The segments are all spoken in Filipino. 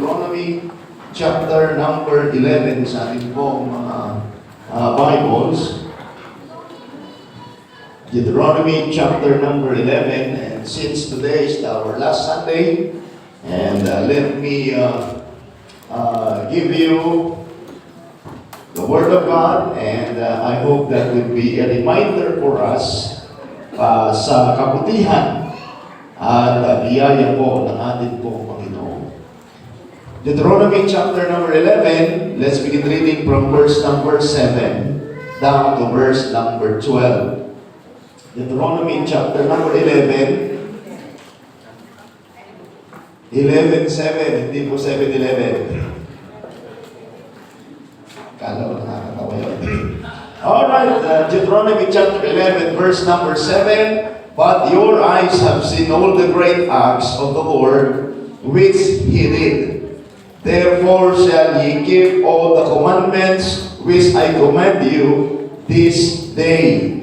Deuteronomy chapter number 11 sa ating pong mga Bibles. Deuteronomy chapter number 11, and since today is our last Sunday, and let me give you the Word of God, and I hope that will be a reminder for us sa kabutihan at biyaya po ng ating pong Panginoon. Deuteronomy chapter number 11, let's begin reading from verse number 7 down to verse number 12. Deuteronomy chapter number 11, 11:7, hindi po 7:11. Kala ko nakakatawa yun. Alright, Deuteronomy chapter 11, verse number 7. But your eyes have seen all the great acts of the Lord, which He did. Therefore shall ye keep all the commandments which I command you this day,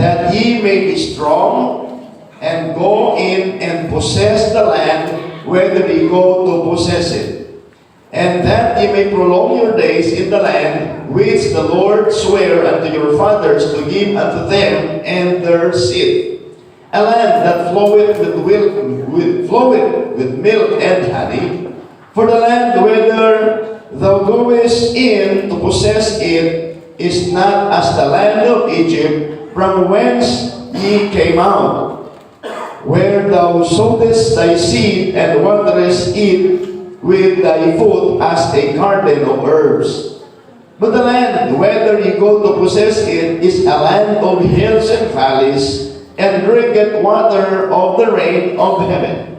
that ye may be strong, and go in and possess the land, whether ye go to possess it. And that ye may prolong your days in the land which the Lord sware unto your fathers to give unto them and their seed, a land that floweth with milk and honey. For the land whither thou goest in to possess it is not as the land of Egypt, from whence ye came out, where thou sowest thy seed and waterest it with thy foot as a garden of herbs. But the land, whether ye go to possess it, is a land of hills and valleys, and drinketh water of the rain of heaven.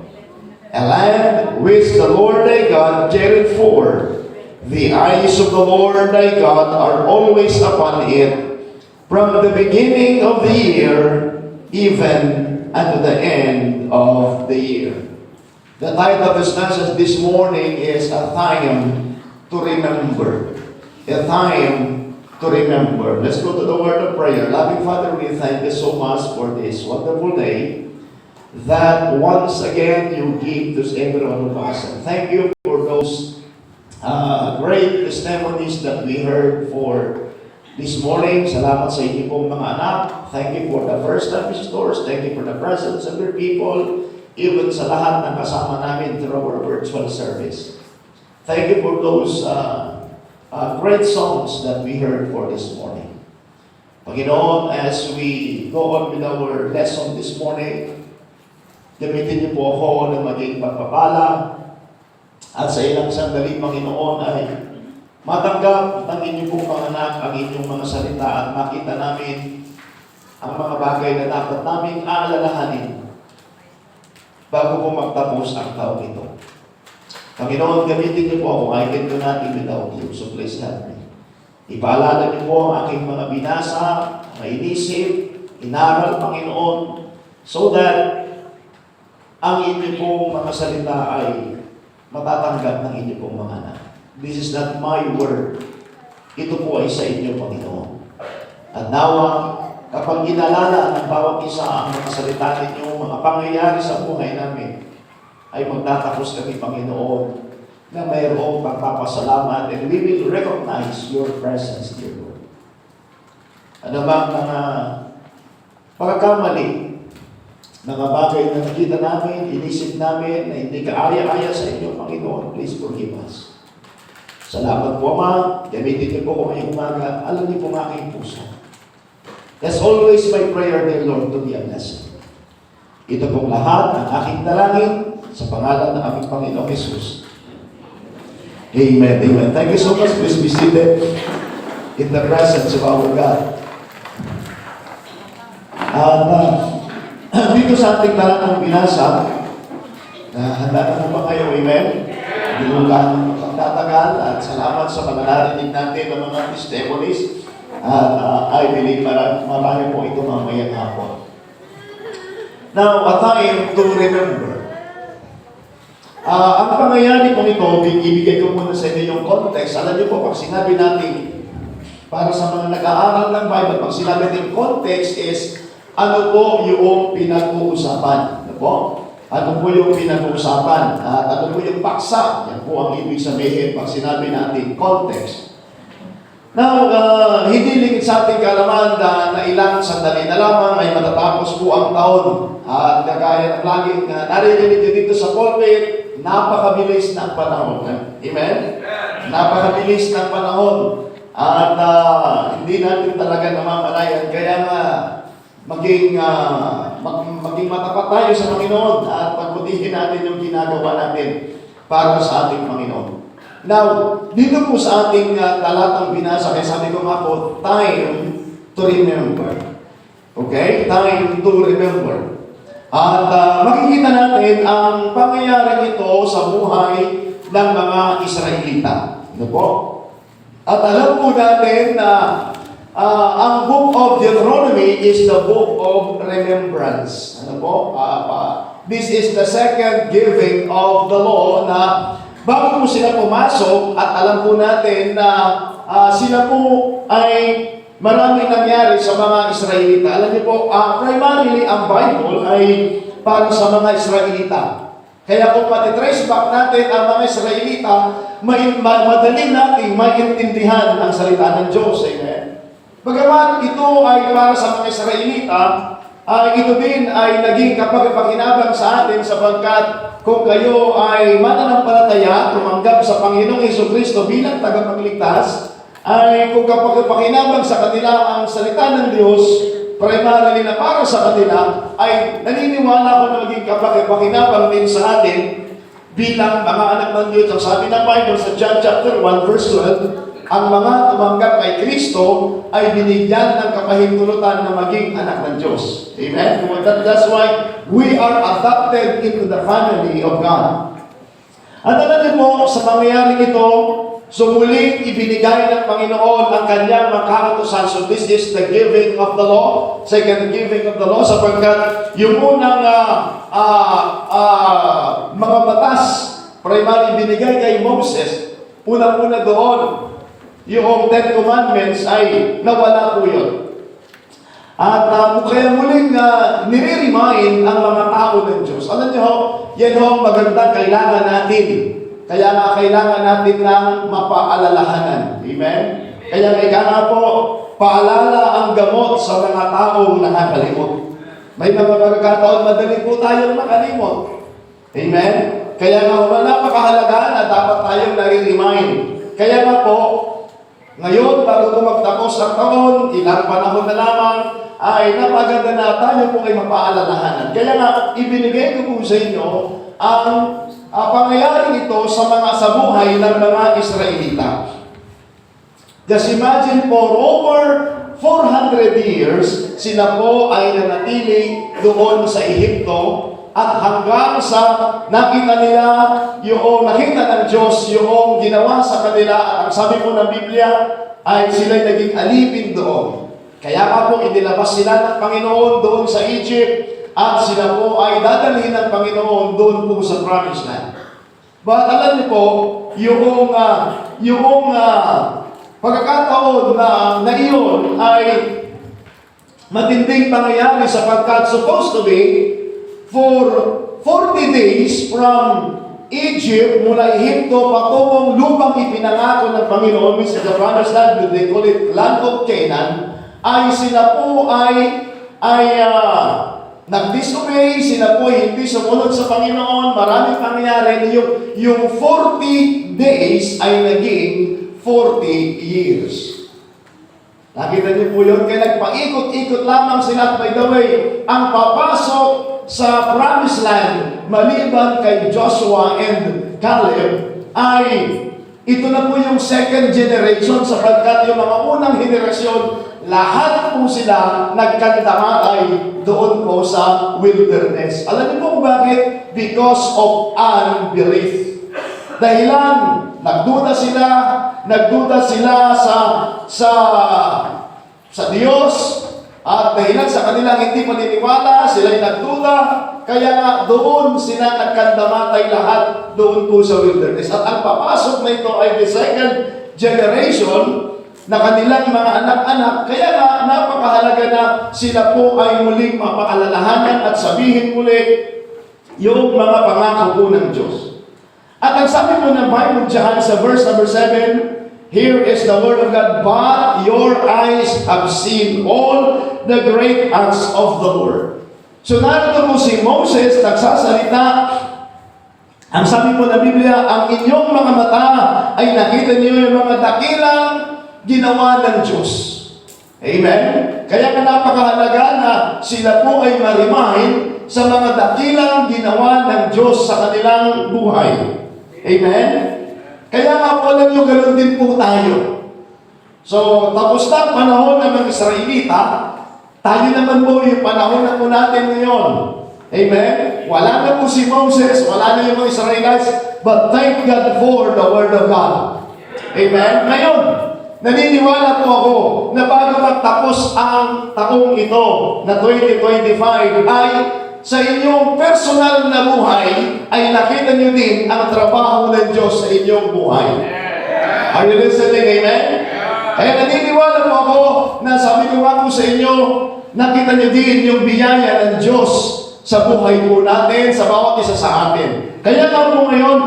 A land which the Lord thy God careth for. The eyes of the Lord thy God are always upon it, from the beginning of the year, even unto the end of the year. The title of this message this morning is A Time to Remember. A Time to Remember. Let's go to the word of prayer. Loving Father, we thank you so much for this wonderful day that once again you give to every one of us. And thank you for those great testimonies that we heard for this morning. Salamat sa inyo pong mga anak. Thank you for the first-time visitors. Thank you for the presence of your people. Even sa lahat ng kasama namin through our virtual service. Thank you for those great songs that we heard for this morning. Panginoon, as we go on with our lesson this morning, gamitin niyo po ako na maging pagpapala at sa ilang sandali, Panginoon, ay matanggap ng inyong pong mga anak ang inyong mga salita at makita namin ang mga bagay na dapat naming aalalahanin bago po magtapos ang taon ito. Panginoon, gamitin niyo po ako. I can do nothing without you, so please help me. Ipaalala niyo po ang aking mga binasa, mga inisip, inaral, Panginoon, so that ang inyong pong mga salita ay matatanggap ng inyong pong mga anak. This is not my word. Ito po ay sa inyo, Panginoon. At nawa, kapag inalala ng bawat isa ang mga salita ninyo, mga pangyayari sa buhay namin, ay magtatapos kami, Panginoon, na mayroong pagpapasalamat, and we will recognize your presence, dear Lord. Ano bang mga pagkakamali, mga bagay na nakita namin, inisip namin, na hindi kaaya-aya sa inyo, Panginoon, please forgive us. Salamat po, Ama. Gamitin niyo po ko ngayong umaga. Alam niyo po ang aking puso. That's always my prayer, dear Lord, to be a blessing. Ito pong lahat ang aking dalangin sa pangalan ng aming Panginoong Jesus. Amen. Amen. Thank you so much. Please be seated in the presence of our God. At dito sa ating talatang binasa, handa na po ba kayo? Amen? Hindi mo lang magtatagal at salamat sa mga narinig natin ng mga testimonies. I believe marami po ito mamayang hapon. Now, a time to remember. Ang pangyayari po ito, ibigay ko muna sa inyo yung context. Alam niyo po, pag sinabi natin, para sa mga nag-aaral ng Bible, pag sinabi natin context is, ano po yung pinag-uusapan? Ano po? Ano po yung pinag-uusapan? At ano po yung paksa? Yan po ang ibig sabihin pag sinabi natin context. Now, hindi lingid sa ating kalaman na ilang sandali na lamang ay matatapos po ang taon. At kagaya ng laging naririnig nyo dito sa pulpit, napakabilis ng panahon. Amen? Napakabilis ng panahon. At hindi natin talaga namamalayan. Kaya nga, maging matapat tayo sa Panginoon at pagbutihin natin yung ginagawa natin para sa ating Panginoon. Now, dito po sa ating talatang binasa, kaya sabi ko nga po, time to remember. Okay? Time to remember. At makikita natin ang pangyayari ito sa buhay ng mga Israelita. Ano po? At alam po natin na ang book of Deuteronomy is the book of remembrance. Ano po? This is the second giving of the law na bago po sila pumasok at alam po natin na sila po ay maraming nangyari sa mga Israelita. Alam niyo po, primarily ang Bible ay para sa mga Israelita. Kaya kung matitrace back natin ang mga Israelita, madali natin maintindihan ang salita ng Diyos. Amen? Bagamat ito ay para sa mga Israelita, ito din ay naging kapag-pakinabang sa atin sapagkat kung kayo ay mananampalataya, tumanggap sa Panginoong Jesucristo bilang tagapagligtas, ay kung kapag-pakinabang sa kanila ang salita ng Diyos, primarily na para sa kanila, ay naniniwala ko na maging kapag-pakinabang din sa atin bilang mga anak ng Diyos. Ang sabi ng Bible sa John chapter 1 verse 12, ang mga tumanggap kay Kristo ay binigyan ng kapahintulutan na maging anak ng Diyos. Amen? That's why we are adopted into the family of God. At alam niyo po, sa pangyayaring ito, sumuling ibinigay ng Panginoon ang kanyang makakatusan. So this is the giving of the law, second giving of the law, sapagkat yung unang mga batas, primary binigay kay Moses, unang-una doon, yung Ten Commandments ay nawala po yun. At kaya muling nire-remind ang mga tao ng Diyos. Alam niyo, yan ho ang magandang kailangan natin. Kaya nga kailangan natin ng mapaalalahanan. Amen? Kaya nga po, paalala ang gamot sa mga taong nakakalimot. May mga pagkakataon, madali po tayong makalimot. Amen? Kaya nga napakahalaga na dapat tayong nare-remind. Kaya nga po, ngayon, bago ko magtapos ang taon, ilang panahon na lamang, ay napaganda na tayo po ay mapaalalahanan. Kaya nga, ibinigay ko po sa inyo ang pangyayaring ito sa buhay ng mga Israelita. Just imagine, for over 400 years, sila po ay nanatili doon sa Ehipto at hanggang sa nakita ng Diyos yung ginawa sa kanila at ang sabi po ng Biblia ay sila'y naging alipin doon. Kaya nga po inilabas sila ng Panginoon doon sa Egypt at sila po ay dadalhin ng Panginoon doon po sa Promised Land. But alam niyo po, yung pagkakataon na iyon ay matinding pangyayari sapagkat supposed to be for 40 days from Egypt, mula Ehipto, patungong lupang ipinangako ng Panginoon, which is the Promised Land, they call it Land of Canaan, ay sila po ay nag-disobey, sila po hindi sumunod sa Panginoon, maraming pangyayari, yung 40 days ay naging 40 years. Nakita niyo po yun? Kaya nagpaikot-ikot lamang sila. By the way, ang papasok sa Promised Land, maliban kay Joshua and Caleb, ay ito na po yung second generation sapagkat yung mga unang henerasyon, lahat po sila nagkandamatay doon po sa wilderness. Alam niyo po kung bakit? Because of unbelief. Dahilan, nagduda sila sa Diyos, at dahilan sa kanilang hindi paniniwala, sila'y nagduda, kaya nga doon sila nagkandamatay lahat doon po sa wilderness. At ang papasok na ito ay the second generation na kanilang mga anak-anak, kaya nga napakahalaga na sila po ay muling mapaalalahanan at sabihin muli yung mga pangako po ng Diyos. At ang sabi po ng Bible dyan sa verse number 7, here is the word of God, but your eyes have seen all the great acts of the Lord. So narito po si Moses nagsasalita. Ang sabi po ng Biblia, ang inyong mga mata ay nakita niyo yung mga dakilang ginawa ng Diyos. Amen? Kaya napakahalaga na sila po ay ma-remind sa mga dakilang ginawa ng Diyos sa kanilang buhay. Amen? Kaya nga po alam nyo, ganoon din po tayo. So, tapos na ang panahon ng mga Israelita, tayo naman po yung panahon na po natin ngayon. Amen? Wala na po si Moses, wala na yung mga Israelites, but thank God for the Word of God. Amen? Ngayon, naniniwala po ako na bago magtapos ang taong ito na 2025 ay sa inyong personal na buhay ay nakita niyo din ang trabaho ng Diyos sa inyong buhay. Are you listening? Amen? Kaya naniniwala po ako na sabi ko nga po sa inyo, nakita niyo din yung biyaya ng Diyos sa buhay po natin, sa bawat isa sa atin. Kaya nga po ngayon,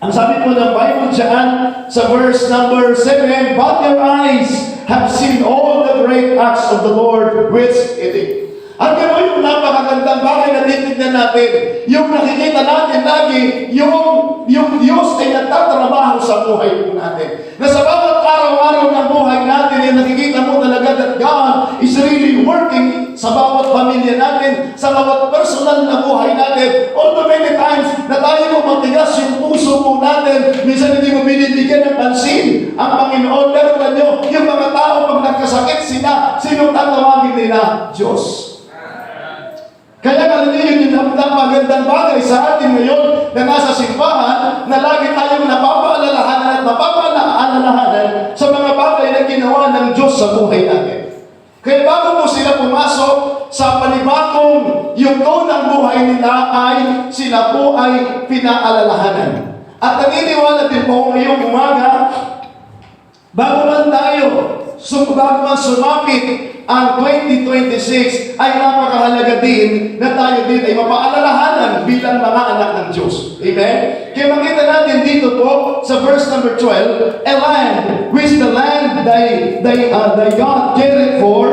ang sabi po ng Bible dyan, sa verse number 7, but your eyes have seen all the great acts of the Lord which it is. At gano'n yung napakagandang bagay na titignan natin. Yung nakikita natin lagi, yung Diyos ay nagtatrabaho sa buhay po natin. Na sa bawat araw-araw ng buhay natin, ay nakikita mo talaga that God is really working sa bawat pamilya natin, sa bawat personal na buhay natin. Although many times na tayo mo matigas yung puso po natin, minsan hindi mo binibigyan ng pansin ang Panginoon. Pero nyo, yung mga tao pag nagkasakit sila, sinong tatawagin nila? Diyos. Kaya alam niyo yun yung magandang bagay sa atin ngayon na nasa simbahan na lagi tayong napapaalalahanan at napapaalalahanan sa mga bagay na ginawa ng Diyos sa buhay natin. Kaya bago po sila pumasok sa panibagong yugto ng buhay nila ay sila po ay pinaalalahanan. At naniniwala din po ngayong umaga, bago man sumapit ang 2026 ay napakahalaga din na tayo din ay mapaalalahanan bilang mga anak ng Diyos. Amen? Kaya makita natin dito po sa verse number 12, a land which the land thy God carried for,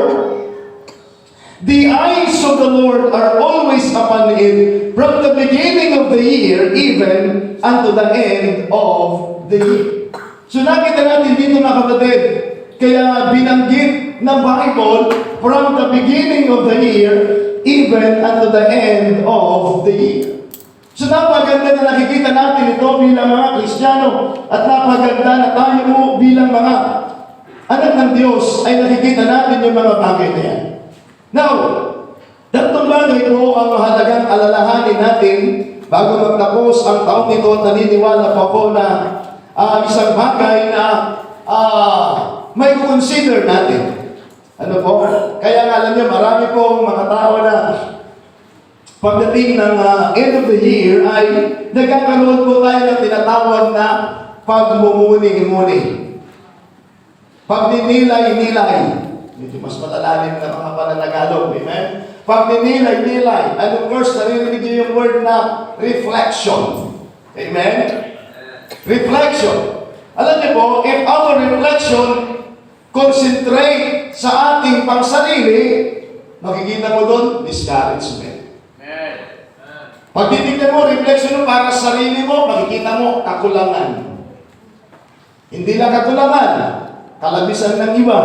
the eyes of the Lord are always upon it from the beginning of the year even unto the end of the year. So nakita natin dito mga kapatid, kaya binanggit ng Bible from the beginning of the year even unto the end of the year. So napaganda na nakikita natin ito bilang mga Kristiyano at napaganda na tayo mo bilang mga anak ng Diyos ay nakikita natin yung mga bagay na yan. Now, tatlong bagay po ang mahalagang alalahanin natin bago magtapos ang taon nito at naniniwala po ako na isang bagay na may consider natin. Ano po? Kaya nga alam niyo, marami pong mga tao na pagdating ng end of the year ay nagkakaroon po tayo ng tinatawag na pagmumuni-muni. Pagninilay-nilay. Medyo mas matalalim na mga pananagalog. Amen? Pagninilay-nilay. And of course, narinig niyo yung word na reflection. Amen? Reflection. Alam niyo po, if our reflection concentrate sa ating pangsarili, makikita mo doon, discouragement. Pag titignan mo, reflection mo para sa sarili mo, makikita mo, kakulangan. Hindi lang kakulangan, kalabisan ng iba.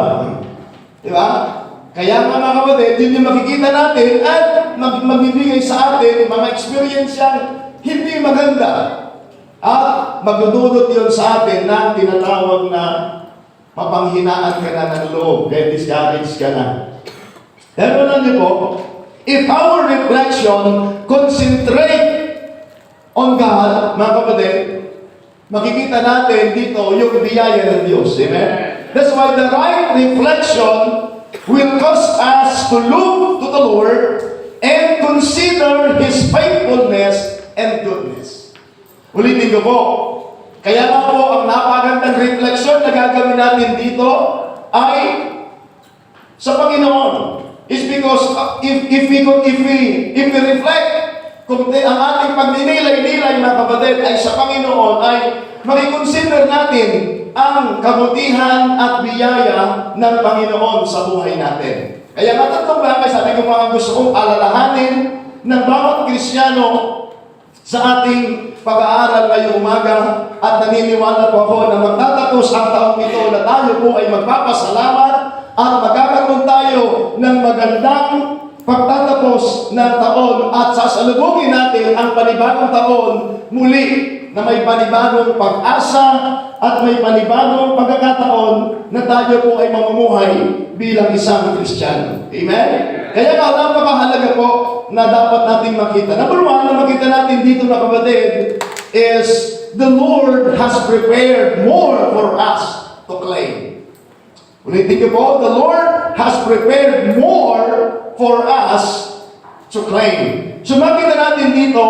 Di ba? Kaya mga kapatid, yun yung makikita natin at magbibigay sa atin mga experience yang hindi maganda. At magdudulot yun sa atin na tinatawag na mapanghinaan ka na ng loob, kaya discouraged ka na. Pero alam niyo po, if our reflection concentrate on God, mga kapatid, makikita natin dito yung biyaya ng Diyos. Amen? That's why the right reflection will cause us to look to the Lord and consider His faithfulness and goodness. Ulitin ko po, kaya nga po ang napagandang refleksyon na gagawin natin dito ay sa Panginoon. Is because if we reflect kung ang ating pagninilay-nilay mga kapatid ay sa Panginoon, ay makikonsider natin ang kabutihan at biyaya ng Panginoon sa buhay natin. Kaya nga tatlong bagay, sabi ko mga gusto kong alalahanin ng bawat Kristiyano sa ating pag-aaral ngayong umaga, at naniniwala po ako na magtatapos ang taong ito na tayo po ay magpapasalamat at magkakaroon tayo ng magandang pagtatapos ng taon at sasalubungin natin ang panibagong taon muli na may panibagong pag-asa at may panibagong pagkakataon na tayo po ay mamumuhay bilang isang Kristiyano. Amen? Kaya nga, napakahalaga po na dapat natin makita. Number one, na makita natin dito na kapatid is the Lord has prepared more for us to claim. Ulitin ko po, the Lord has prepared more for us to claim. So makita natin dito,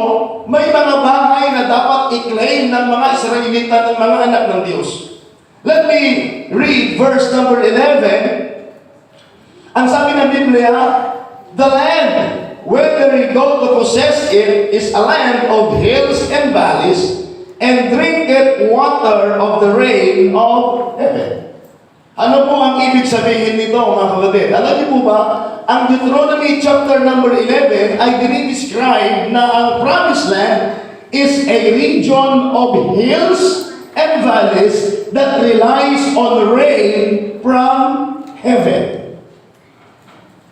may mga bagay na dapat i-claim ng mga Israelita, ng mga anak ng Diyos. Let me read verse number 11. Ang sabi ng Biblia, the land, whether you go to possess it, is a land of hills and valleys, and drinketh water of the rain of heaven. Ano po ang ibig sabihin nito, mga kapatid? Alam niyo po ba, ang Deuteronomy chapter number 11 ay dinidescribe na ang promised land is a region of hills and valleys that relies on rain from heaven,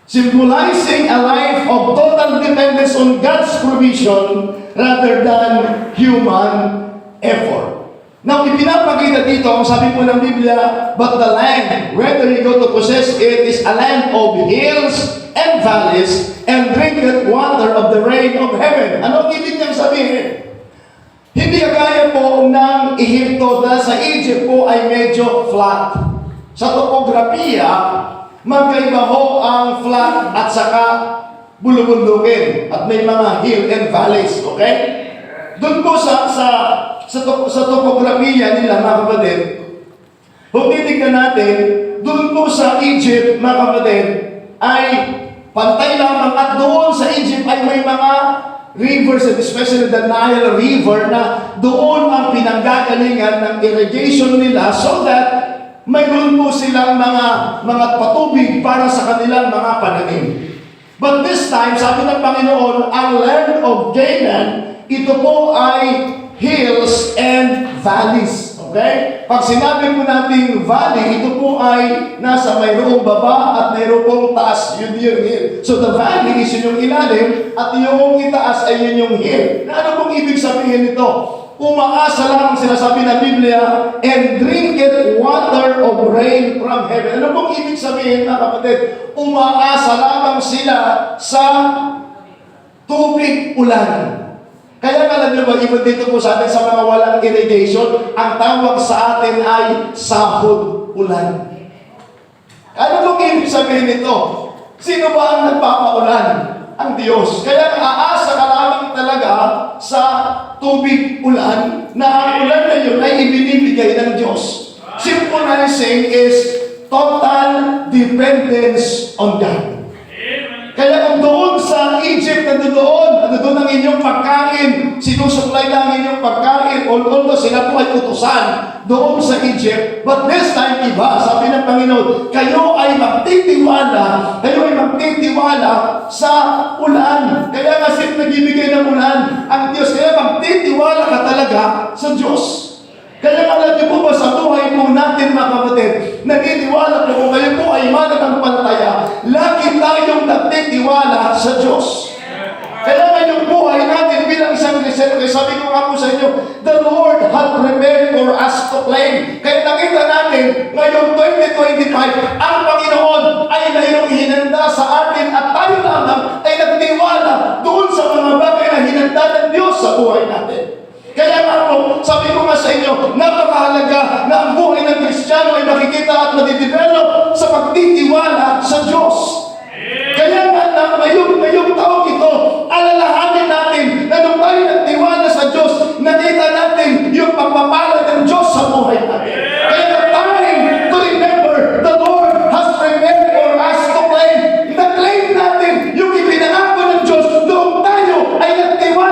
symbolizing a life of total dependence on God's provision rather than human effort. Now, ipinapakita dito, ang sabi po ng Biblia, but the land, whether you go to possess it, is a land of hills and valleys, and drinketh water of the rain of heaven. Ano ibig niyang sabihin? Hindi kagaya po ng Ehipto dahil sa Egypt po ay medyo flat. Sa topografiya, magkaiba ho ang flat at saka bulubundukin at may mga hill and valleys, okay? Doon po sa topografiya nila, mga kapatid, kung titignan natin, doon po sa Egypt, mga kapatid, ay pantay lamang, at doon sa Egypt ay may mga rivers, especially the Nile River, na doon ang pinanggagalingan ng irrigation nila so that mayroon po silang mga patubig para sa kanilang mga pananim. But this time, sabi ng Panginoon, ang land of Canaan, ito po ay hills and valleys. Okay? Pag sinabi po natin valley, ito po ay nasa mayroong baba at mayroong pong taas. Yun yung hill. So the valley is yun yung ilalim at yung itaas ay yun yung hill. Na ano pong ibig sabihin nito? Umaasa lang ang sinasabi ng Biblia, and drinketh water of rain from heaven. Ano pong ibig sabihin, mga kapatid? Umaasa lamang sila sa tubig ulan. Kaya alam niyo ba, even dito po sa atin sa mga walang irrigation, ang tawag sa atin ay sahod ulan. Ano pong ibig sabihin nito? Sino ba ang nagpapaulan? Ang Diyos. Kaya aasa ka lamang talaga sa tubig ulan, na ang ulan na yun ay ibinibigay ng Diyos. Symbolizing is total dependence on God. Kaya kung doon sa Egypt, nandoon ang inyong pagkain, sinusupply lang inyong pagkain, although sila po ay utusan doon sa Egypt, but this time, iba, sabi ng Panginoon, kayo ay magtitiwala sa ulan. Kaya nga sila nagbibigay ng ulan, ang Diyos, kaya magtitiwala ka talaga sa Diyos. Kaya alam niyo po ba sa buhay po natin, mga kapatid, naniniwala po kung kayo po ay mananampalataya, lagi tayong nagtitiwala sa Diyos. Kaya ngayong buhay natin bilang isang Kristiyano, sabi ko nga po sa inyo, the Lord had prepared for us to claim. Kaya nakita natin, ngayong 2025, ang Panginoon ay mayroong hinanda sa atin at tayo lamang ay nagtiwala doon sa mga bagay na hinanda ng Diyos sa buhay natin. Kaya nga po, sabi ko nga sa inyo, napakahalaga na ang buhay ng Kristiyano ay makikita at madidevelop sa pagtitiwala sa Diyos. Kaya nga na ngayong taong ito, alalahanin natin na nung tayo nagtiwala sa Diyos, nakita natin yung pagpapala ng Diyos sa buhay natin. Kaya the time to remember, the Lord has prepared for us to claim. Na-claim natin yung ipinangako ng Diyos noong tayo ay nagtiwala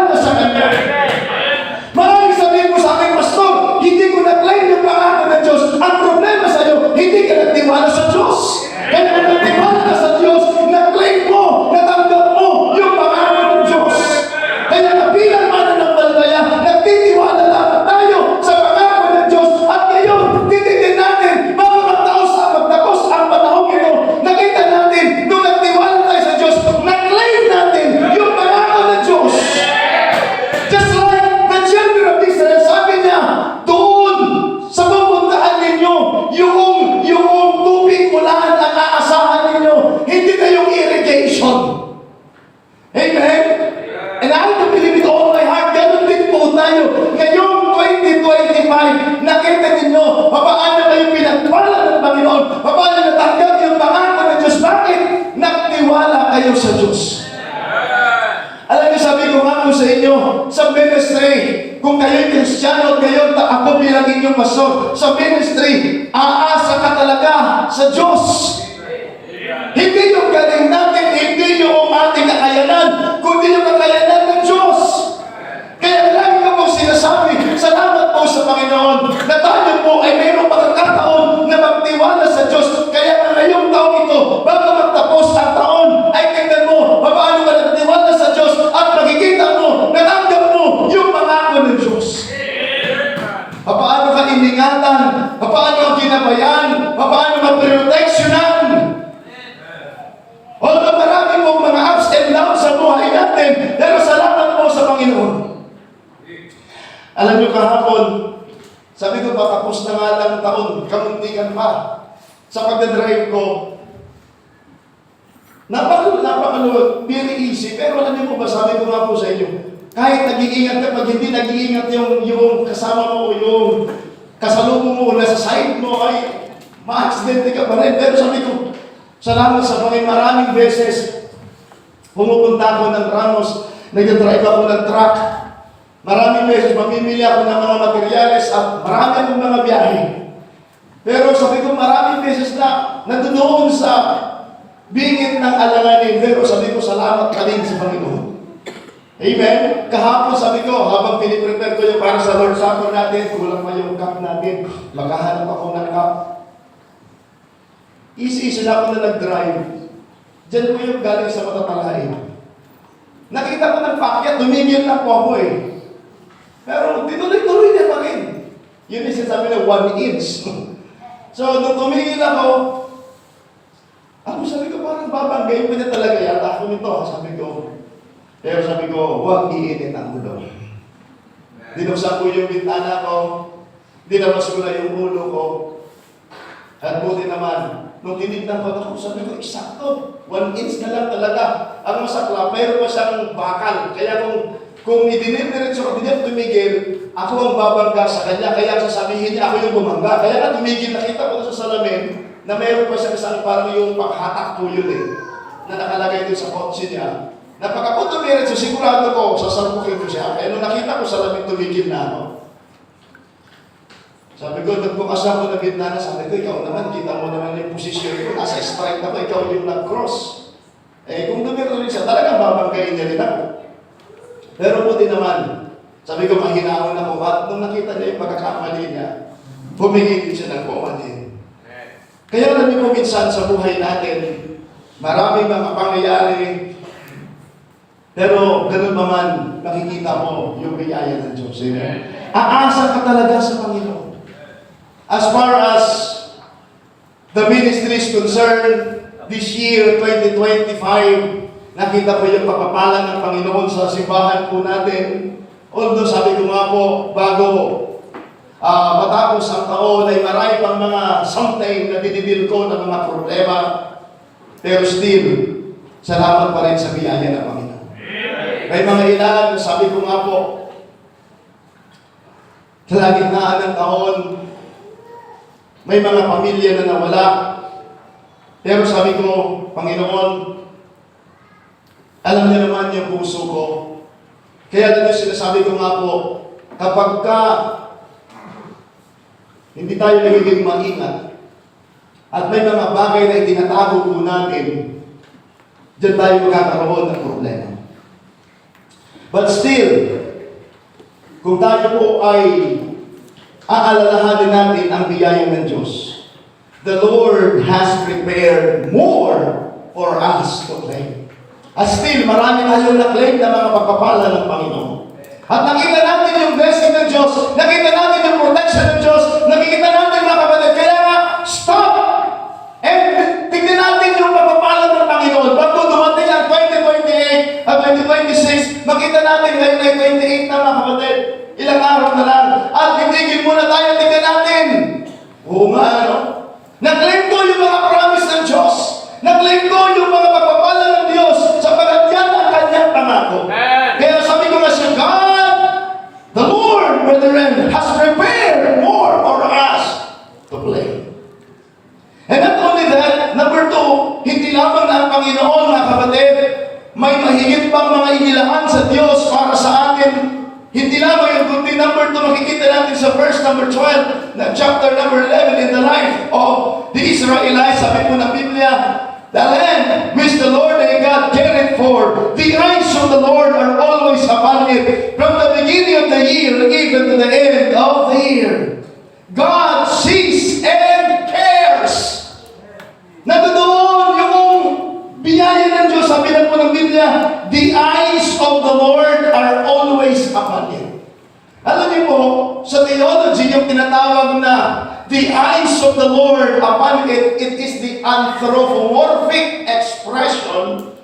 Kristiyano at ngayon ako bilang inyong pastor sa ministry, aasa ka talaga sa Diyos. Hindi yung galing natin, hindi yung ating kakayanan, kundi yung kakayanan ng Diyos. Kaya lagi ko pong sinasabi, salamat po sa Panginoon na tayo po ay mayroong pagkakataon na magtiwala sa Diyos. Kaya na ngayong taong ito, bago magtapos ang taon, ay tingnan mo, paano ka nagtiwala sa Diyos at makikita mo, natanggap mo yung pangako ng Diyos. Paano ka iningatan, paano ka ginabayan, paano ka proteksyonan. Although marami pong mga ups and downs sa buhay natin, pero salamat po sa Panginoon. Alam niyo kahapon, sabi ko patapos na nga lang taon, kamuntikan pa. Sa pagdadrive ko, napakaluwag, very easy. Pero alam niyo po ba, sabi ko nga po sa inyo, kahit nag-iingat ka, pag hindi nag-iingat yung kasama mo, yung kasalubong mo, nasa side mo, ay ma-accidente ka pa rin. Pero sabi ko, salamat sa Panginoon, maraming beses pumupunta ako ng Ramos, nag-drive ako ng truck. Maraming beses mamimili ako ng mga materyales at marami akong mga biyahe. Pero sabi ko, maraming beses na nandoon sa bingit ng alanganin. Pero sabi ko, salamat ka rin sa Panginoon. Amen? Kahapon sabi ko, habang piniprepare ko yung para sa Lord Supper natin, kulang pa yung cup natin, maghahanap ako ng cup. Easy na ako na nag-drive. Diyan po yung galing sa matatalain. Nakita ko ng pakyat, tumigil na po ako eh. Pero tinuloy-tuloy niya pa rin. Yun yung sinasabi na 1 inch. So, nung tumigil ako sabi ko parang babanggayin pa niya talaga yata ako nito. Sabi ko, pero sabi ko, huwag iinit ang ulo. Dinuksan ko yung bintana ko, dinamas ko na yung ulo ko. At buti naman, nung tinignan ko ako, sabi ko, eksakto, 1 inch na lang talaga. Ang masakla, mayroon pa siyang bakal. Kaya kung idinidiretso ko, hindi ako tumigil, ako ang babangga sa kanya. Kaya sasabihin niya, ako yung bumangga. Kaya nga tumigil, nakita ko sa salamin, na mayroon pa siyang isang parang yung panghatak po yun na nakalagay doon sa kotse niya. Na pag ako tumiretso, sigurado ko, sasalpukin ko siya. Kaya nung nakita ko salamin, tumigil na ako. Sabi ko, nagbukas ako ng gitna na, sabi ko, ikaw naman, kita mo naman yung posisyon ko, nasa strike ako, ikaw yung nag-cross. Kung dumiro rin siya, talagang babanggayin niya rin ako. Pero buti naman, sabi ko, mahinahon ako, at nung nakita niya yung pagkakamali niya, humingin siya ng kumanin. Kaya alam niyo po minsan sa buhay natin, maraming mga pangyayari, pero ganun pa man, nakikita mo yung biyaya ng Diyos. Aasa ka talaga sa Panginoon. As far as the ministry is concerned, this year, 2025, nakita ko yung pagpapala ng Panginoon sa simbahan po natin. Although sabi ko nga po, bago matapos ang taon ay marami pang mga something na dinidil ko ng mga problema. Pero still, salamat pa rin sa biyaya ng Panginoon. May mga ilan, sabi ko nga po, sa gitnaan ng taon, may mga pamilya na nawala. Pero sabi ko, Panginoon, alam niyo naman yung puso ko. Kaya dito sinasabi ko nga po, kapag hindi tayo nagiging maingat, at may mga bagay na itinatago po natin, diyan tayo magkakaroon ng problema. But still, kung tayo po ay aalalahanin natin ang biyaya ng Diyos, the Lord has prepared more for us to claim. At still, marami tayong na-claim na mga pagpapala ng Panginoon. At nakita natin yung blessing ng Diyos, nakita natin yung protection ng Diyos, nakikita natin mga kapatid. Kaya nga, stop! And tignan natin yung pagpapala ng Panginoon. Bago dumating ang 2028 at 2026, makita natin ngayon ay 28 na mga kapatid. Ilang araw na lang. At titigil muna tayo, tignan natin. Oo nga, no? Na-claim ko yung mga promise ng Diyos. Na-claim ko yung mga pagpapala ng Diyos sapagat yan ang kanyang pangako. Kaya sabi ko nga siya, God, the Lord, brethren, has prepared more for us to claim. And not only that, number 2, hindi lamang na ang Panginoon, mga kapatid, may mahigit pang mga inilaan sa Diyos para sa atin. Hindi lamang yung kundi number 2, makikita na chapter number 11 in the life of the Israelites, sabi po ng Biblia, the land which the Lord thy God careth for, the eyes of the Lord are always upon it, from the beginning of the year even to the end of the year. God sees and cares. Nandoon yung biyaya ng Diyos, sabi na po ng Biblia, the eyes of the Lord are always upon it. Alam niyo po, sa theology, yung tinatawag na the eyes of the Lord upon it, it is the anthropomorphic expression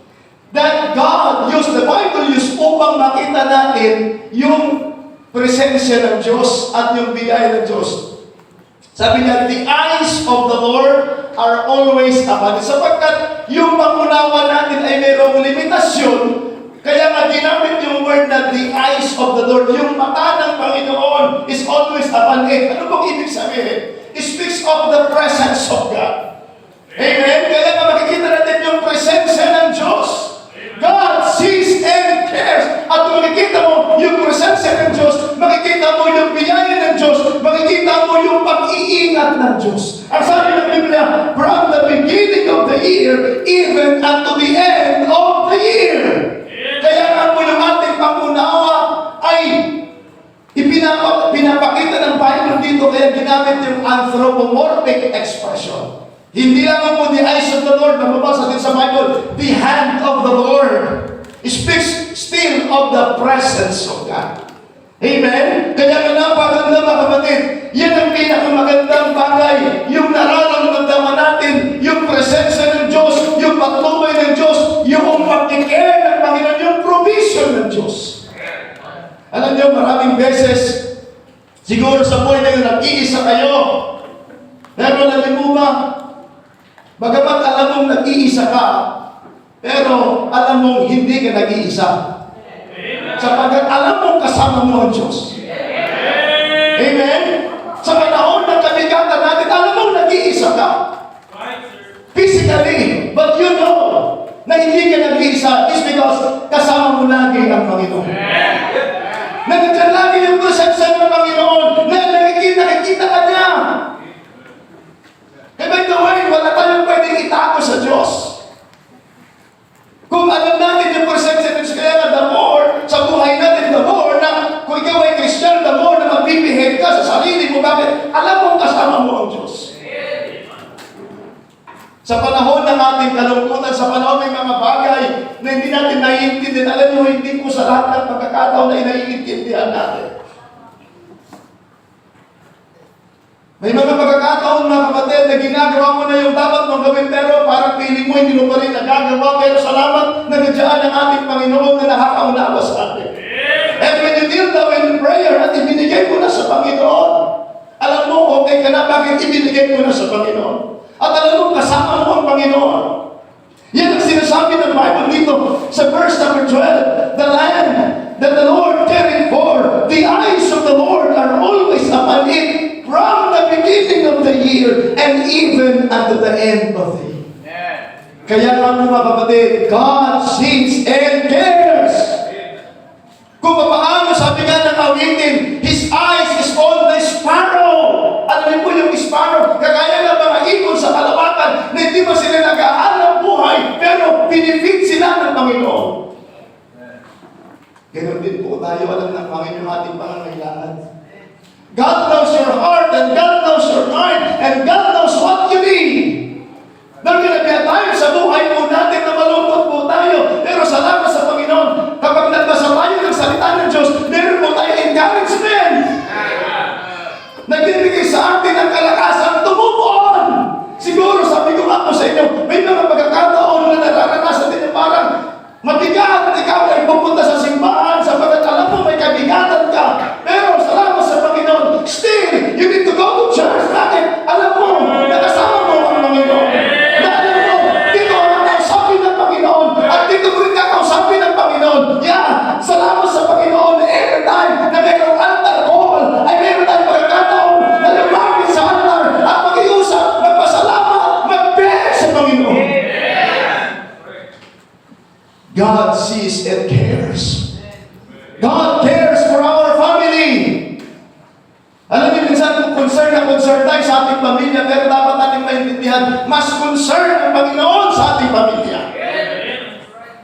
that God used, the Bible used upang makita natin yung presensya ng Diyos at yung biyaya ng Diyos. Sabi niya, the eyes of the Lord are always upon it. Sapagkat yung pangunawa natin ay mayroong limitasyon, kaya nga ginamit yung word na the eyes of the Lord. Yung mata ng Panginoon is always upon it. Ano bang ibig sabihin? It speaks of the presence of God. Amen? Kaya nga makikita natin yung presensya ng Diyos. God sees and cares. At kung makikita mo yung presensya ng Diyos, makikita mo yung biyaya ng Diyos, makikita mo yung pag-iingat ng Diyos. Ang sabi ng Biblia, from the beginning of the year, even unto the end of the year. Kaya nga po yung ating pangunawa ay pinapakita ng Bible dito, kaya ginamit yung anthropomorphic expression. Hindi lang po the eyes of the Lord, nababasa din sa Bible, the hand of the Lord. It speaks still of the presence of God. Amen? Kaya nga napaganda mga kapatid, yan ang pinakamagandang bagay, yung nararamdaman natin, yung presensya ng Diyos, yung patnubay ng Diyos, yung pag-care ng Panginoon, yung provision ng Diyos. Alam niyo, maraming beses, siguro sa buhay na yun, nag-iisa kayo. Pero alam mo ba, bagamat alam mong nag-iisa ka, pero alam mong hindi ka nag-iisa. Sapagkat alam mong kasama mo ang Diyos. Amen? Sa panahon ng kabigatan natin, alam mong nag-iisa ka. Physically, but you know na hindi ka nag-iisa is because kasama mo lagi ang Panginoon. Nandiyan lagi yung presensya ng Panginoon na nakikita ka niya. Eh, by the way, wala tayong pwedeng itago sa Diyos. Kung alam natin yung presensya ng Diyos, kaya nga the more sa buhay natin, the more na kung ikaw ay Christian, the more na magbibihave ka sa sarili mo. Bakit? Alam mong kasama mo ang Diyos. Sa panahon ng ating kalungkutan, sa panahon ng mga bagay na hindi natin naiintindihan, alam nyo, hindi po sa lahat ng pagkakataon na naiintindihan natin. May mga pagkakataon, mga kapatid, na ginagawa mo na yung dapat mong gawin, pero parang piling mo, hindi mo pa rin nagagawa. Pero salamat na nandiyan ang ating Panginoon na nakakaunawa sa atin. And when you kneel down in prayer at ibinigay mo na sa Panginoon, alam mo, okay ka na, bakit ibinigay mo na sa Panginoon? At alam mo, kasama mo ang Panginoon. Yan ang sinasabi ng Bible dito sa verse number 12. The land that the Lord carried for, the eyes of the Lord are always upon it, from the beginning of the year and even unto the end of the year. Kaya nga mga kapatid, God sees and cares. Kung paano, sabi nga ng awitin, His eyes is on the sparrow. Alam po yung sparrow, kagaya ng mga ibon sa kalawakan, na hindi ba sila nag-aalang buhay, pero pinifit sila ng Panginoon. Ganon din po tayo, alam ng Panginoon ating pangangailangan. God knows your heart, and God knows your mind, and God knows what you need. Dahil kaya tayo sa buhay po natin na malungkot po tayo, pero salamat sa Panginoon, kapag nagbasa tayo ng salita ng Diyos, meron po tayo encouragement. Nagbibigay sa atin ang kalakasan tumubuan. Siguro, sabi ko nga po sa inyo, may mga pagkakataon na nararanasan din parang mabigat, ikaw ay pupunta sa simbahan sapagkat alam mo may kabigatan ka. Pero salamat sa Panginoon, still, you need to go to church. Bakit? Alam mo, nakasama mo ang Panginoon. Na alam mo, dito ang kausapin ng Panginoon at dito mo rin kakausapin ng Panginoon. Yeah, salamat sa Panginoon. Every time na mayroong altar call, ay mayroon tayong pagkakataon na lumapit sa altar at mag-iusap, magpasalamat, mag-pray sa Panginoon. God sees and cares. God cares for our family. Alam niyo, minsan kung concern ako mas concern ang Panginoon sa ating pamilya.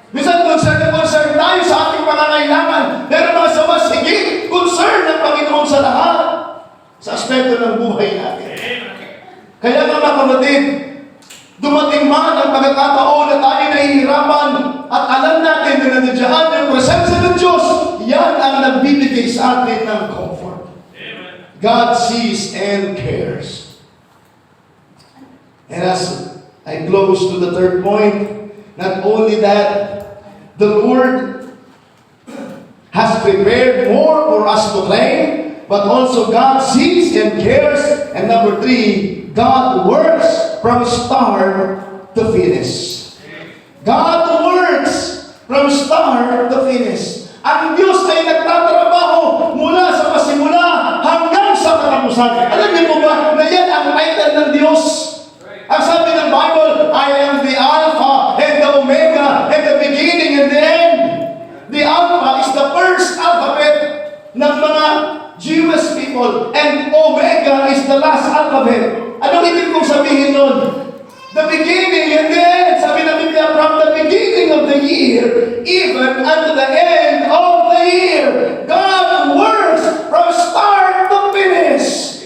Minsan concern tayo sa ating pangangailangan, pero mga sa mas higit, concern ng Panginoon sa lahat, sa aspeto ng buhay natin. Kaya nga mga kapatid, dumating man ang pagkakataon na tayo nahihirapan at alam natin na nandiyan yung presensya ng Diyos, yan ang nagbibigay sa atin ng comfort. God sees and cares. And as I close to the third point, not only that, the Lord has prepared more for us to claim, but also God sees and cares. And number 3, God works from start to finish. God works from start to finish. Ang Diyos ay nagtatrabaho mula sa pasimula hanggang sa katapusan. Alam niyo po ba na yan ang title ng Diyos? Ang sabi ng Bible, I am the Alpha and the Omega and the beginning and the end. The Alpha is the first alphabet ng mga Jewish people and Omega is the last alphabet. Anong ibig kong sabihin nun? The beginning and the end. Sabi ng Biblia, from the beginning of the year, even unto the end of the year, God works from start to finish.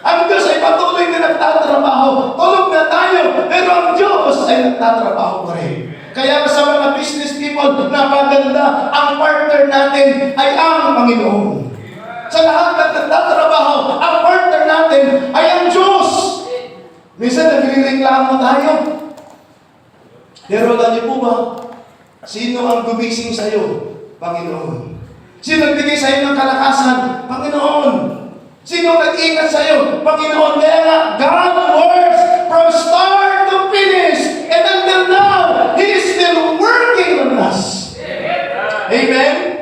Ang Diyos ay patuloy na nagtatrabaho. Tulog na tayo, pero ang Diyos ay nagtatrabaho pa rin. Kaya sa mga business people, napaganda, ang partner natin ay ang Panginoon. Sa lahat ng nagtatrabaho, ang partner natin ay ang Diyos. Minsan nagre-reklamo tayo. Pero alam niyo po ba, sino ang gumising sa iyo? Panginoon. Sino nagbigay sa iyo ng kalakasan? Panginoon. Sino nag-ingat sa iyo? Panginoon. Kaya nga, God works from start to finish. And until now, He is still working on us. Amen?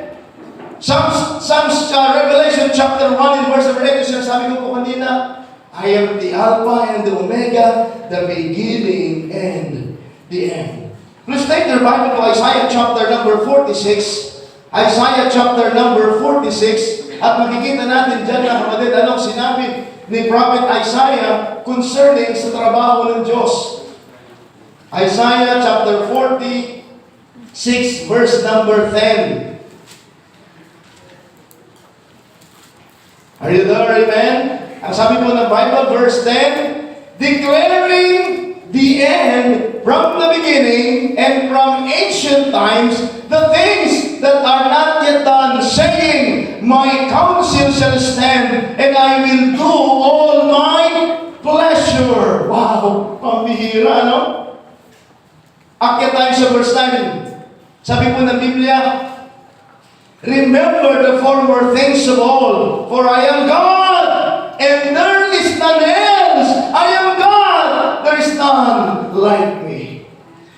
Revelation chapter 1 and verse 8, sabi ko po kanina, I am the Alpha and the Omega, the beginning and the end. Please take your Bible to Isaiah chapter number 46. Isaiah chapter number 46. At makikita natin dyan na kapatid, anong sinabi ni Prophet Isaiah concerning sa trabaho ng Diyos. Isaiah chapter 46 verse number 10. Are you there? Amen? Ang sabi po ng Bible, verse 10, declaring the end from the beginning and from ancient times, the things that are not yet done, saying, my counsel shall stand, and I will do all my pleasure. Wow! Pambihira, no? Akyat tayo sa verse 9. Sabi po ng Biblia, remember the former things of all, for I am God, and there is none else. I am God, there is none like me.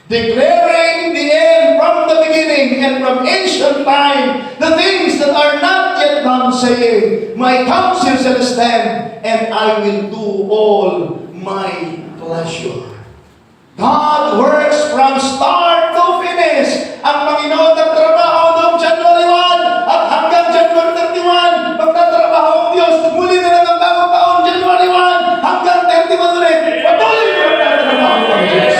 Declaring the end from the beginning and from ancient time, the things that are not yet done, saying, my counsel shall stand, and I will do all my pleasure. God works from start to finish. Ang Panginoon nagtrabaho noong January 1 at hanggang January 31, magtatrabaho ang Diyos. Muli na lang ang bagong taon, January 1 hanggang 31 ulit. Patuloy na magtatrabaho ang Diyos.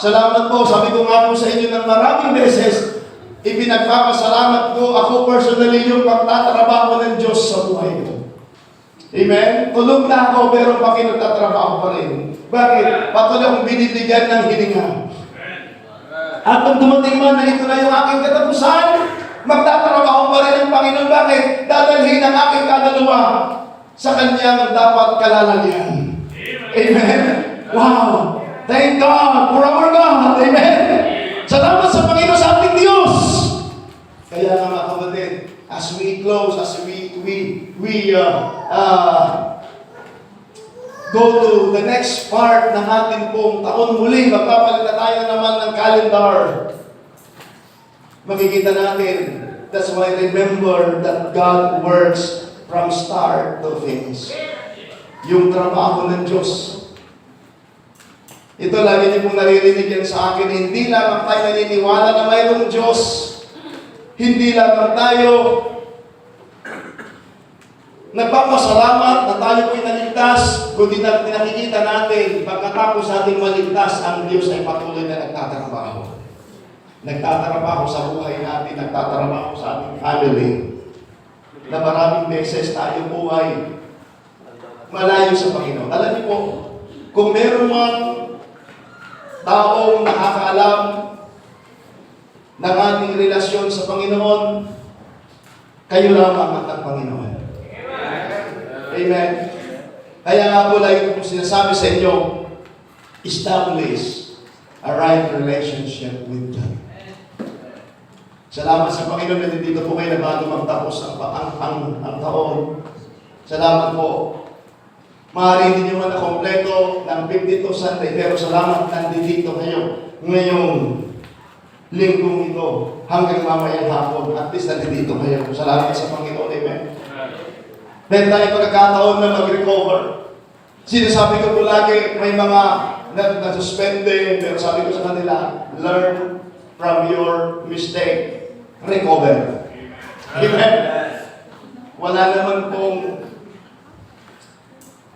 Salamat po. Sabi ko nga po sa inyo ng maraming beses, ipinagpapasalamat ko ako personally yung pagtatrabaho ng Diyos sa buhay ko. Amen? Tulog na ako pero pakinagtatrabaho pa rin. Bakit? Patuloy akong binibigyan ng hininga. At kung dumating man na ito na yung aking katapusan, magtatrabaho pa rin ang Panginoon. Bakit? Dadalhin ang aking kaluluwa sa Kanyang dapat kalalagyan. Amen? Wow! Thank God for our God. Amen? Salamat sa Panginoon sa ating Diyos. Kaya nga mga kapatid, as we close, as we go to the next part ng ating pong taon muli, magpapalit na tayo naman ng calendar. Makikita natin, that's why remember that God works from start to finish. Yung trabaho ng Diyos. Ito, lagi niyo pong naririnig yan sa akin, hindi lamang tayo naniniwala na mayroong Diyos. Hindi lamang tayo nagpapasalamat na tayo po'y naligtas, kundi nakikita natin, pagkatapos natin maligtas, ang Diyos ay patuloy na nagtatrabaho. Nagtatrabaho sa buhay natin, nagtatrabaho sa ating family, na maraming beses tayo po ay malayo sa Panginoon. Alam niyo po, kung meron mang taong nakakaalam ng ating relasyon sa Panginoon, kayo lamang at ang Panginoon. Amen. Kaya nga po lagi ko sinasabi sa inyo, establish a right relationship with God. Salamat sa Panginoon na dito po kayo na bago magtapos ang taon. Salamat po. Maaari hindi nyo man na kompleto ng 52 Sunday, pero salamat nandito kayo ngayong linggong ito hanggang mamayang hapon. At least nandito kayo. Salamat sa Panginoon. Amen. Meron tayo pagkakataon na mag-recover. Sinasabi ko po lagi, may mga nasuspende, pero sabi ko sa kanila, learn from your mistake. Recover. Amen. Wala naman pong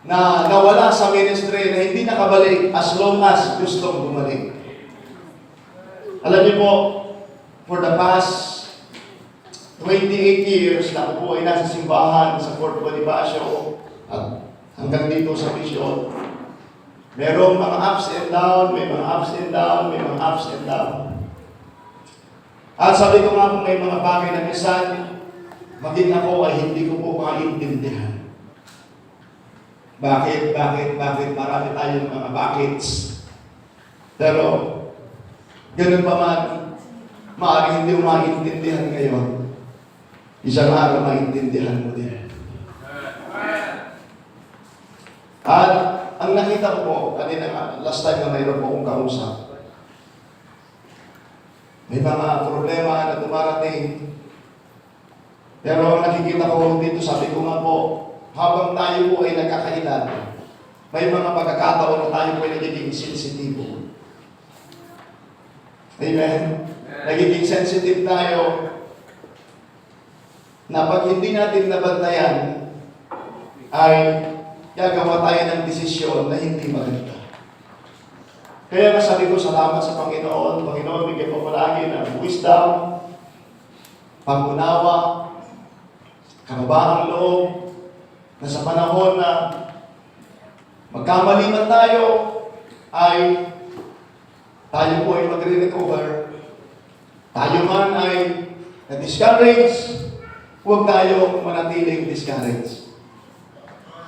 na nawala sa ministry na hindi nakabalik as long as gustong bumalik. Alam niyo po, for the past 28 years na ako po ay nasa simbahan sa Fort Bonifacio at hanggang dito sa mission, merong mga ups and down, may mga ups and down, may mga ups and down. At sabi ko nga po may mga bagay na minsan, maging ako ay hindi ko po maintindihan. Bakit? Marami tayong mga bakits. Pero, ganun pa man, maaaring hindi mo maintindihan ngayon. Isang araw maintindihan mo din. At ang nakita ko po, kanina last time na mayroon po akong kausap, may mga problema na dumarating. Pero ang nakikita ko dito, sabi ko nga po, habang tayo po ay nagkakailan, may mga pagkakataon na tayo po ay nagiging sensitibo. Amen? Nagiging sensitive tayo na pag hindi natin nabantayan, ay gagawa tayo ng desisyon na hindi maganda. Kaya nga sabi ko, salamat sa Panginoon. Panginoon, bigyan po palagi ng wisdom, pag-unawa, kababahang loob, na sa panahon na magkamali man tayo, ay tayo po ay magre-recover. Tayo man ay na-discourage, huwag tayo manatiling discourage.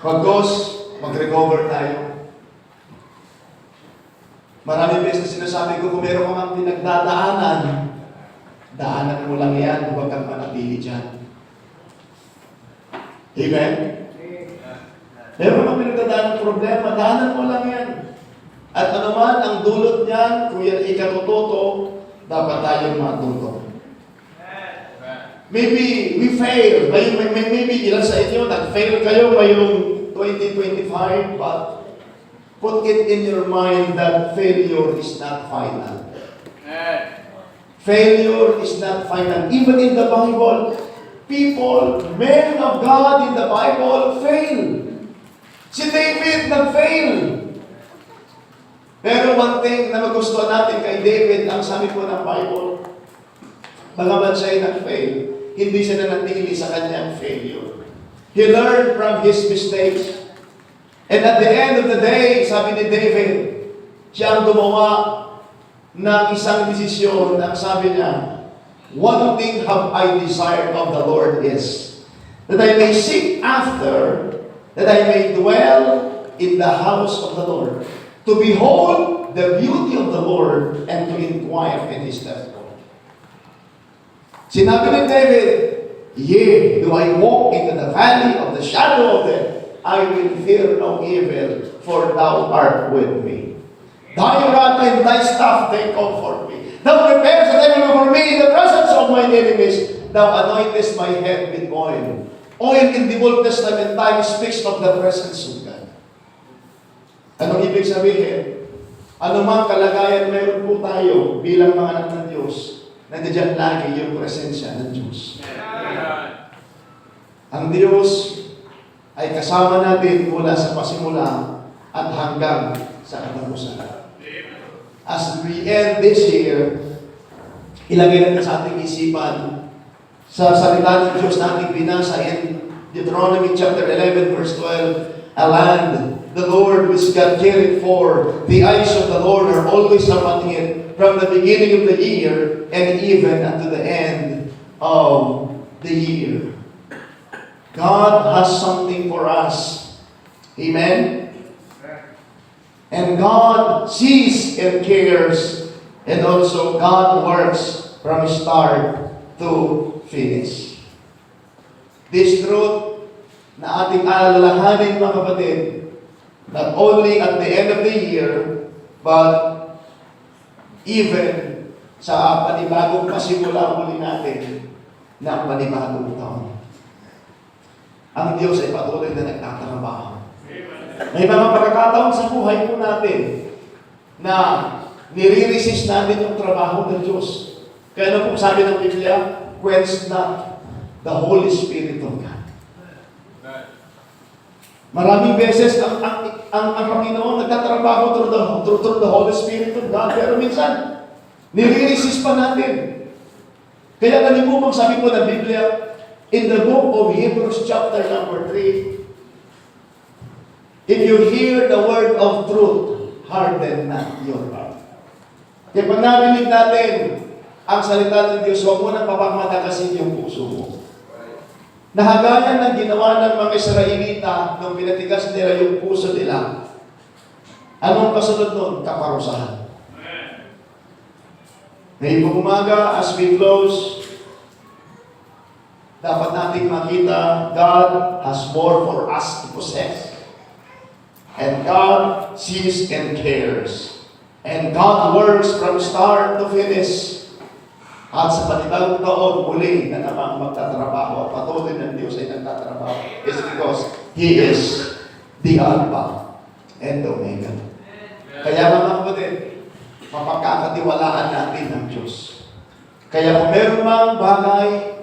Pagkos, mag-recover tayo. Maraming beses sinasabi ko, kung meron kang pinagdadaanan, daanan mo lang yan, huwag kang manatili dyan. Amen? Meron kang pinagdadaanan ng problema, daanan mo lang yan. At anuman ang dulot niyan, kung yan ikatututo, dapat tayong matuto. Maybe we fail. Maybe ilan sa inyo, nag-fail kayo ngayong 2025, but put it in your mind that failure is not final. Failure is not final. Even in the Bible, people, men of God in the Bible, fail. Si David nag-fail. Pero one thing na magustuhan natin kay David, ang sabi po ng Bible, bagaman siya'y nag-fail, hindi siya nanatili sa kanyang failure. He learned from his mistakes. And at the end of the day, sabi ni David, siya ang gumawa ng isang desisyon na sabi niya, one thing have I desired of the Lord is, that I may seek after, that I may dwell in the house of the Lord, to behold the beauty of the Lord, and to inquire in His temple. Sinabi ni David, yea, do I walk into the valley of the shadow of death, I will fear no evil, for thou art with me. Thy rod and thy staff, they comfort me. Thou prepares a table for me in the presence of my enemies. Thou anointest my head with oil. Oil in the Old Testament time speaks of the presence of God. Anong ibig sabihin? Anumang kalagayan meron po tayo bilang mga anak ng Diyos, nandiyan lagi yung presensya ng Diyos. Ang Diyos ay kasama natin mula sa pasimula at hanggang sa katapusan. As we end this year, ilagay natin sa ating isipan sa salita ng Diyos nating binasa in Deuteronomy chapter 11 verse 12, a land the Lord which God cared for, the eyes of the Lord are always upon it from the beginning of the year and even unto the end of the year. God has something for us. Amen? And God sees and cares, and also God works from start to finish. This truth na ating alalahanin, mga kapatid, not only at the end of the year, but even sa panibagong pasimula muli natin ng panibagong taon. Ang Diyos ay patuloy na nagtatrabaho. May mga pagkakataon sa buhay po natin na nire-resist natin yung trabaho ng Diyos. Kaya ano po sabi ng Biblia? Quench not the Holy Spirit of God. Maraming beses ang Panginoon nagtatrabaho through the Holy Spirit of God. Pero minsan, nire-resist pa natin. Kaya kanimumang sabi po ng Biblia, in the book of Hebrews chapter number 3, if you hear the word of truth, harden not your heart. Kaya pag narinig natin ang salita ng Diyos, huwag mo nang papagmatagasin yung puso mo. Nahagayan ng ginawa ng mga Israelita nung pinatigas nila yung puso nila. Anong kasunod nun? Kaparusahan. Ngayong umaga, as we close, dapat nating makita, God has more for us to possess. And God sees and cares. And God works from start to finish. At sa panibagong taon, muli na namang magtatrabaho. At patuloy ng Diyos ay nagtatrabaho. It's because He is the Alpha and the Omega. Kaya mga kapatid, mapagkakatiwalaan natin ang Diyos. Kaya kung meron mang bagay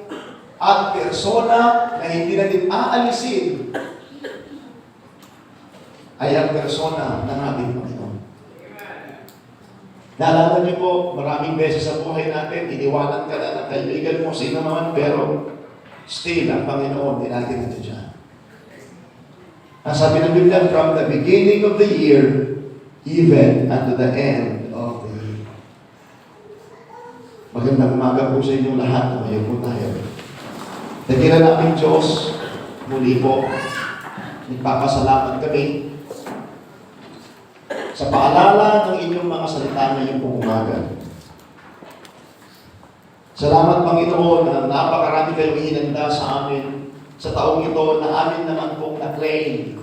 at persona na hindi natin aalisin, ay ang persona ng ating Panginoon. Naalala niyo po, maraming beses sa buhay natin, iniwanan ka na ng kaibigan mo, sino naman, pero still, ang Panginoon, di natin ito dyan. Ang sabi ng Biblia, from the beginning of the year, even unto the end of the year. Magandang umaga po sa inyong lahat. Tumayo po tayo. Dakilan namin Diyos, muli po, nagpapasalamat kami sa paalala ng inyong mga salita ngayong umaga. Salamat, Panginoon, na napakarami kayong hinanda sa amin sa taong ito na amin naman pong na-claim.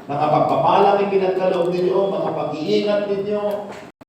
Mga pagpapalang ipinagkaloob ninyo, mga pag-iingat ninyo,